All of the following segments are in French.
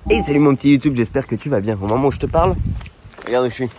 Hey, salut mon petit YouTube, j'espère que tu vas bien. Au moment où je te parle, regarde où je suis.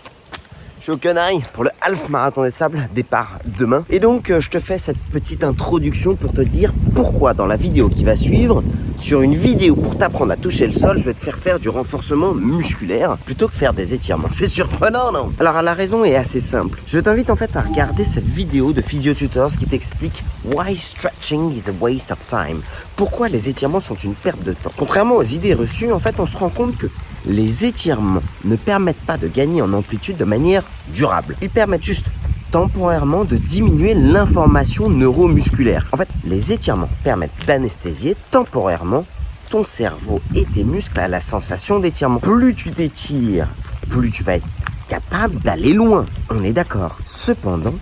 Je suis aux Canaries pour le Half Marathon des Sables, départ demain. Et donc, je te fais cette petite introduction pour te dire pourquoi dans la vidéo qui va suivre, sur une vidéo pour t'apprendre à toucher le sol, je vais te faire du renforcement musculaire plutôt que faire des étirements. C'est surprenant, non? Alors, la raison est assez simple. Je t'invite en fait à regarder cette vidéo de PhysioTutors qui t'explique Why stretching is a waste of time. Pourquoi les étirements sont une perte de temps. Contrairement aux idées reçues, en fait, on se rend compte que les étirements ne permettent pas de gagner en amplitude de manière durable. Ils permettent juste temporairement de diminuer l'information neuromusculaire. En fait, les étirements permettent d'anesthésier temporairement ton cerveau et tes muscles à la sensation d'étirement. Plus tu t'étires, plus tu vas être capable d'aller loin. On est d'accord. Cependant,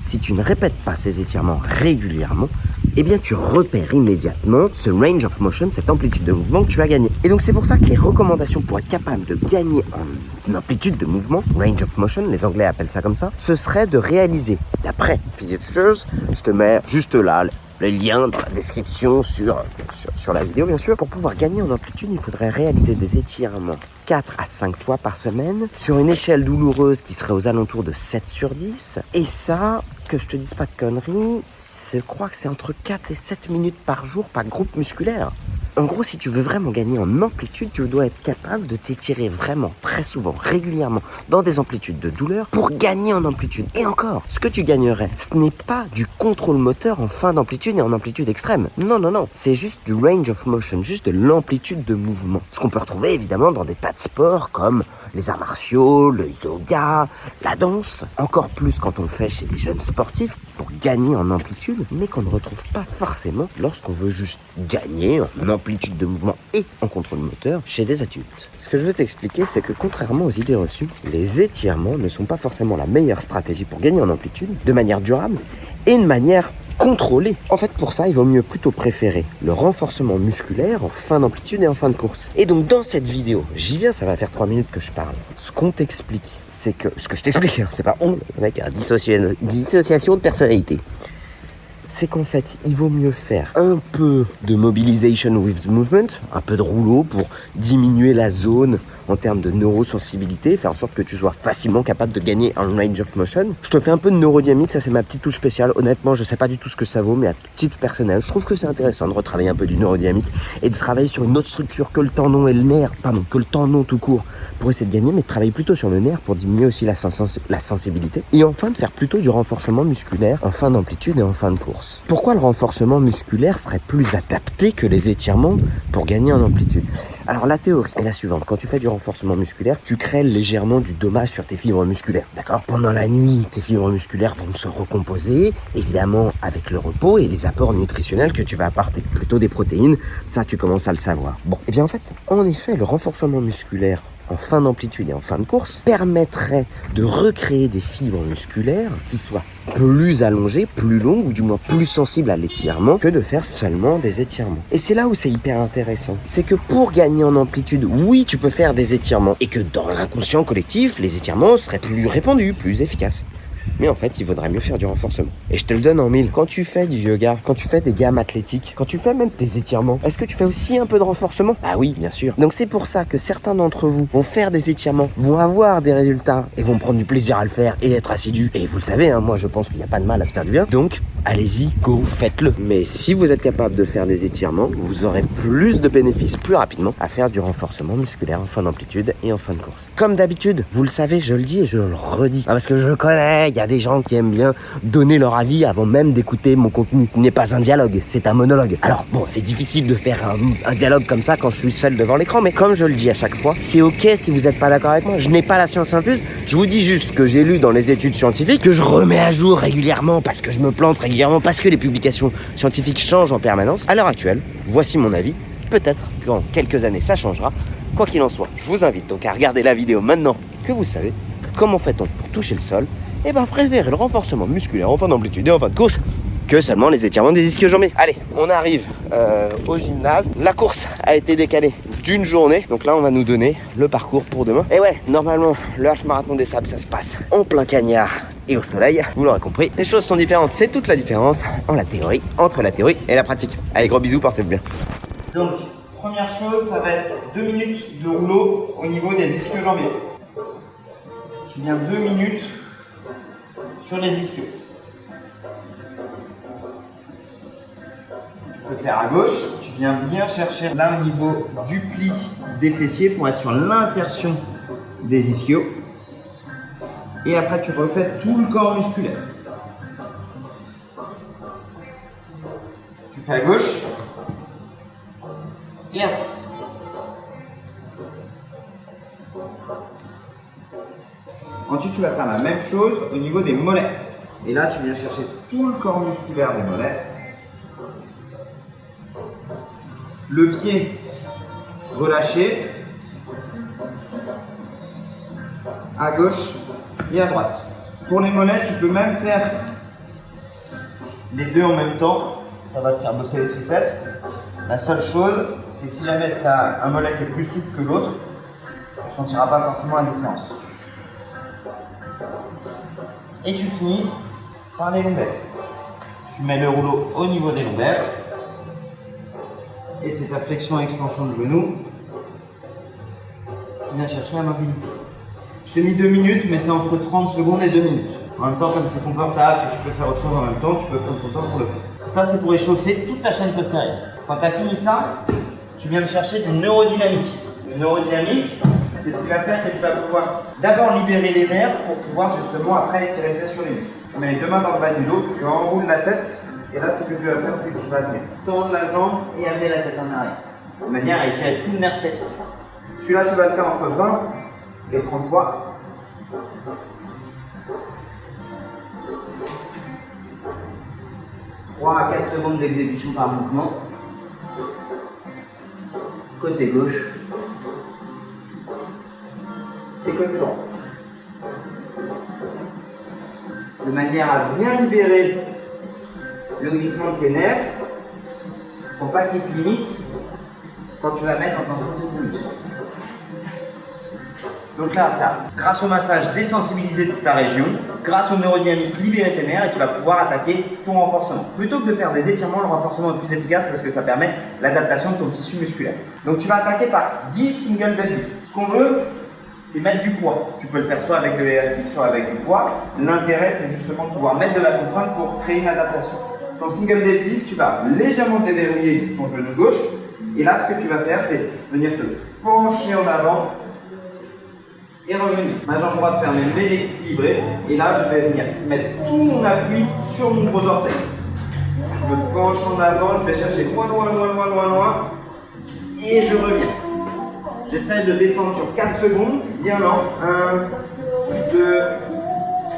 si tu ne répètes pas ces étirements régulièrement, eh bien tu repères immédiatement ce range of motion, cette amplitude de mouvement que tu as gagné. Et donc c'est pour ça que les recommandations pour être capable de gagner en amplitude de mouvement, range of motion, les Anglais appellent ça comme ça, ce serait de réaliser, d'après PhysioTutors, je te mets juste là le lien dans la description sur la vidéo bien sûr. Pour pouvoir gagner en amplitude, il faudrait réaliser des étirements 4 à 5 fois par semaine sur une échelle douloureuse qui serait aux alentours de 7 sur 10. Et ça, que je te dise pas de conneries, je crois que c'est entre 4 et 7 minutes par jour par groupe musculaire. En gros, si tu veux vraiment gagner en amplitude, tu dois être capable de t'étirer vraiment très souvent, régulièrement, dans des amplitudes de douleur pour gagner en amplitude. Et encore, ce que tu gagnerais, ce n'est pas du contrôle moteur en fin d'amplitude et en amplitude extrême. Non, non, non. C'est juste du range of motion, juste de l'amplitude de mouvement. Ce qu'on peut retrouver évidemment dans des tas de sports comme les arts martiaux, le yoga, la danse. Encore plus quand on le fait chez des jeunes sportifs pour gagner en amplitude, mais qu'on ne retrouve pas forcément lorsqu'on veut juste gagner en amplitude de mouvement et en contrôle moteur chez des adultes. Ce que je veux t'expliquer, c'est que contrairement aux idées reçues, les étirements ne sont pas forcément la meilleure stratégie pour gagner en amplitude, de manière durable et de manière contrôlée. En fait, pour ça, il vaut mieux plutôt préférer le renforcement musculaire en fin d'amplitude et en fin de course. Et donc, dans cette vidéo, j'y viens, ça va faire 3 minutes que je parle. Ce qu'on t'explique, c'est que... Ce que je t'explique, c'est pas on, le mec a dissociation de personnalité. C'est qu'en fait, il vaut mieux faire un peu de mobilization with movement, un peu de rouleau pour diminuer la zone en termes de neurosensibilité, faire en sorte que tu sois facilement capable de gagner un range of motion. Je te fais un peu de neurodynamique, ça c'est ma petite touche spéciale. Honnêtement, je sais pas du tout ce que ça vaut, mais à titre personnel, je trouve que c'est intéressant de retravailler un peu du neurodynamique et de travailler sur une autre structure que le tendon et le nerf, que le tendon tout court, pour essayer de gagner, mais de travailler plutôt sur le nerf pour diminuer aussi la sensibilité. Et enfin, de faire plutôt du renforcement musculaire en fin d'amplitude et en fin de course. Pourquoi le renforcement musculaire serait plus adapté que les étirements pour gagner en amplitude? Alors la théorie est la suivante. Quand tu fais du renforcement musculaire, tu crées légèrement du dommage sur tes fibres musculaires, d'accord? Pendant la nuit, tes fibres musculaires vont se recomposer, évidemment avec le repos et les apports nutritionnels que tu vas apporter, plutôt des protéines, ça tu commences à le savoir. Bon, et bien en fait, en effet, le renforcement musculaire en fin d'amplitude et en fin de course permettrait de recréer des fibres musculaires qui soient plus allongées, plus longues ou du moins plus sensibles à l'étirement que de faire seulement des étirements. Et c'est là où c'est hyper intéressant. C'est que pour gagner en amplitude, oui, tu peux faire des étirements et que dans l'inconscient collectif, les étirements seraient plus répandus, plus efficaces. Mais en fait, il vaudrait mieux faire du renforcement. Et je te le donne en mille. Quand tu fais du yoga, quand tu fais des gammes athlétiques, quand tu fais même tes étirements, est-ce que tu fais aussi un peu de renforcement? Ah oui, bien sûr. Donc c'est pour ça que certains d'entre vous vont faire des étirements, vont avoir des résultats et vont prendre du plaisir à le faire et être assidus. Et vous le savez, hein, moi je pense qu'il n'y a pas de mal à se faire du bien. Donc, allez-y, go, faites-le. Mais si vous êtes capable de faire des étirements, vous aurez plus de bénéfices plus rapidement à faire du renforcement musculaire en fin d'amplitude et en fin de course. Comme d'habitude, vous le savez, je le dis et je le redis. Parce que je le connais, il y a des gens qui aiment bien donner leur avis avant même d'écouter mon contenu. Ce n'est pas un dialogue, c'est un monologue. Alors bon, c'est difficile de faire un dialogue comme ça quand je suis seul devant l'écran, mais comme je le dis à chaque fois, c'est ok si vous n'êtes pas d'accord avec moi. Je n'ai pas la science infuse, je vous dis juste ce que j'ai lu dans les études scientifiques, que je remets à jour régulièrement parce que je me plante régulièrement, parce que les publications scientifiques changent en permanence. À l'heure actuelle, voici mon avis. Peut-être qu'en quelques années ça changera. Quoi qu'il en soit, je vous invite donc à regarder la vidéo maintenant que vous savez comment fait-on pour toucher le sol. Et ben préférez le renforcement musculaire en fin d'amplitude et en fin de course que seulement les étirements des ischio-jambiers. Allez, on arrive au gymnase. La course a été décalée d'une journée. Donc là, on va nous donner le parcours pour demain. Et ouais, normalement, le Half Marathon des Sables, ça se passe en plein cagnard et au soleil. Vous l'aurez compris, les choses sont différentes. C'est toute la différence entre la théorie et la pratique. Allez, gros bisous, portez-vous bien. Donc, Première chose, ça va être 2 minutes de rouleau au niveau des ischio-jambiers. Tu viens 2 minutes sur les ischios. Tu peux faire à gauche, tu viens bien chercher là au niveau du pli des fessiers pour être sur l'insertion des ischios. Et après, tu refais tout le corps musculaire. Tu fais à gauche et à droite. Ensuite, tu vas faire la même chose au niveau des mollets. Et là, tu viens chercher tout le corps musculaire des mollets. Le pied relâché à gauche et à droite. Pour les mollets, tu peux même faire les deux en même temps. Ça va te faire bosser les triceps. La seule chose, c'est que si jamais tu as un mollet qui est plus souple que l'autre, tu ne sentiras pas forcément la différence. Et tu finis par les lombaires. Tu mets le rouleau au niveau des lombaires. Et c'est ta flexion-extension de genou qui vient chercher la mobilité. Je t'ai mis 2 minutes, mais c'est entre 30 secondes et 2 minutes. En même temps, comme c'est confortable et tu peux faire autre chose en même temps, tu peux prendre ton temps pour le faire. Ça, c'est pour échauffer toute ta chaîne postérieure. Quand tu as fini ça, tu viens me chercher du neurodynamique. Le neurodynamique, c'est ce qui va faire que tu vas pouvoir d'abord libérer les nerfs pour pouvoir justement après tirer le sur les muscles. Tu mets les deux mains dans le bas du dos, tu enroules la tête et là ce que tu vas faire c'est que tu vas venir tendre la jambe et amener la tête en arrière. De manière à étirer tout le nerf sciatique. Celui-là tu vas le faire entre 20 et 30 fois. « 3 à 4 secondes d'exécution par mouvement. Côté gauche et côté droit. De manière à bien libérer le glissement de tes nerfs pour pas qu'il te limite quand tu vas mettre en tension tes muscles. Donc là, tu as, grâce au massage, désensibilisé toute ta région, grâce au neurodynamique, libéré tes nerfs et tu vas pouvoir attaquer ton renforcement. Plutôt que de faire des étirements, le renforcement est plus efficace parce que ça permet l'adaptation de ton tissu musculaire. Donc tu vas attaquer par 10 single deadlift. Ce qu'on veut, c'est mettre du poids. Tu peux le faire soit avec de l'élastique, soit avec du poids. L'intérêt, c'est justement de pouvoir mettre de la contrainte pour créer une adaptation. Ton single deadlift, tu vas légèrement déverrouiller ton genou gauche. Et là, ce que tu vas faire, c'est venir te pencher en avant et revenir. Ma jambe droite permet de m'équilibrer. Et là, je vais venir mettre tout mon appui sur mon gros orteil. Je me penche en avant, je vais chercher loin, et je reviens. J'essaie de descendre sur 4 secondes, bien lent. 1, 2,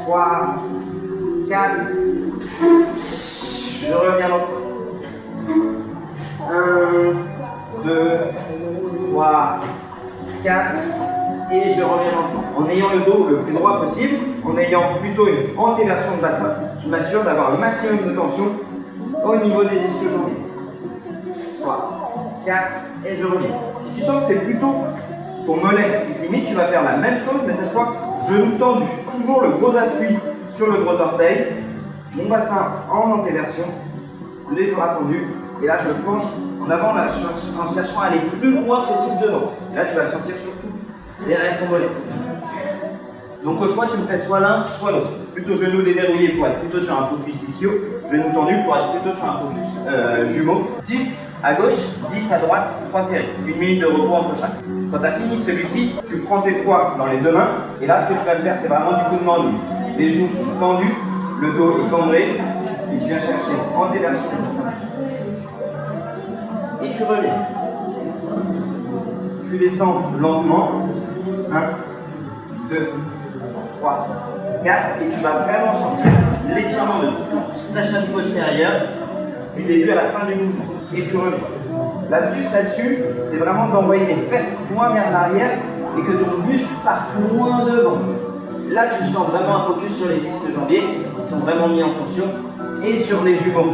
3, 4. Je reviens lentement. 1, 2, 3, 4. Et je reviens lentement. En ayant le dos le plus droit possible, en ayant plutôt une antéversion de bassin, je m'assure d'avoir le maximum de tension au niveau des ischio-jambiers. 3, 4 et je reviens. Si tu sens que c'est plutôt ton mollet qui te limite, tu vas faire la même chose, mais cette fois, genou tendu. Toujours le gros appui sur le gros orteil, mon bassin en antéversion, les bras tendus, et là je me penche en avant là, en cherchant à aller plus loin possible devant. Et là tu vas le sentir surtout derrière ton mollet. Donc au choix, tu me fais soit l'un, soit l'autre. Plutôt genou déverrouillé pour être plutôt sur un focus ischio, genou tendu pour être plutôt sur un focus jumeau. 10 à gauche, 10 à droite, 3 séries. 1 minute de repos entre chaque. Quand tu as fini celui-ci, tu prends tes poids dans les deux mains. Et là, ce que tu vas faire, c'est vraiment du coup de mendu. Les genoux sont tendus, le dos est cambré. Et tu viens chercher antéversion de bassin. Et tu reviens. Tu descends lentement. 1, 2, 3, 4. Et tu vas vraiment sentir l'étirement de toute ta chaîne postérieure du début à la fin du mouvement. Et tu reviens. L'astuce là-dessus, c'est vraiment d'envoyer les fesses loin vers l'arrière et que ton buste parte loin devant. Là, tu sens vraiment un focus sur les disques jambiers qui sont vraiment mis en tension et sur les jumeaux.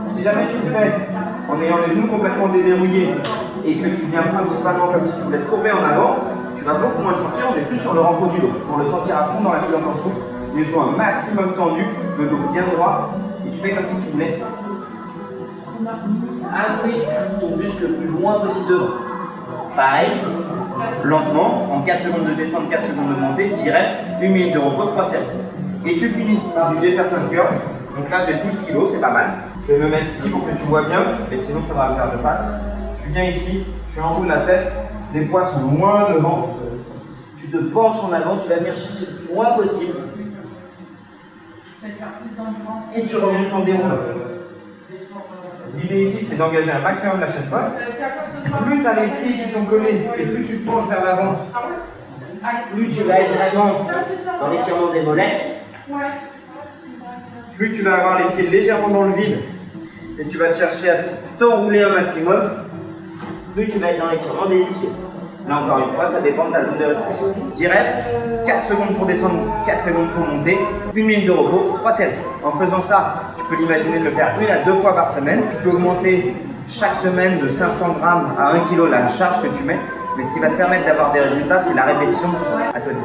Si jamais tu le fais en ayant les genoux complètement déverrouillés et que tu viens principalement comme si tu voulais te courber en avant, tu vas beaucoup moins le sentir, on est plus sur le renfort du dos. Pour le sentir à fond dans la mise en tension, les genoux un maximum tendus, le dos bien droit, et tu fais comme si tu voulais amener ton muscle le plus loin possible devant. Pareil, lentement, en 4 secondes de descente, 4 secondes de montée, direct, 1 minute de repos, 3 séries. Et tu finis par du Jefferson Curl. Donc là, j'ai 12 kg, c'est pas mal. Je vais me mettre ici pour que tu vois bien, mais sinon, il faudra le faire de face. Tu viens ici, tu enroules la tête, les poids sont loin devant. Tu te penches en avant, tu vas venir chercher le plus loin possible. Et tu remontes ton déroulé. L'idée ici, c'est d'engager un maximum la chaîne poste. Plus tu as les pieds qui sont collés et plus tu te penches vers l'avant, plus tu vas être vraiment dans l'étirement des mollets. Plus tu vas avoir les pieds légèrement dans le vide et tu vas te chercher à t'enrouler un maximum, plus tu vas être dans l'étirement des ischios. Là encore une fois, ça dépend de ta zone de restriction. Direct, 4 secondes pour descendre, 4 secondes pour monter, 1 minute de repos, 3 séries. En faisant ça, tu peux l'imaginer de le faire 1 à 2 fois par semaine. Tu peux augmenter chaque semaine de 500 grammes à 1 kg la charge que tu mets. Mais ce qui va te permettre d'avoir des résultats, c'est la répétition. À toi de dire.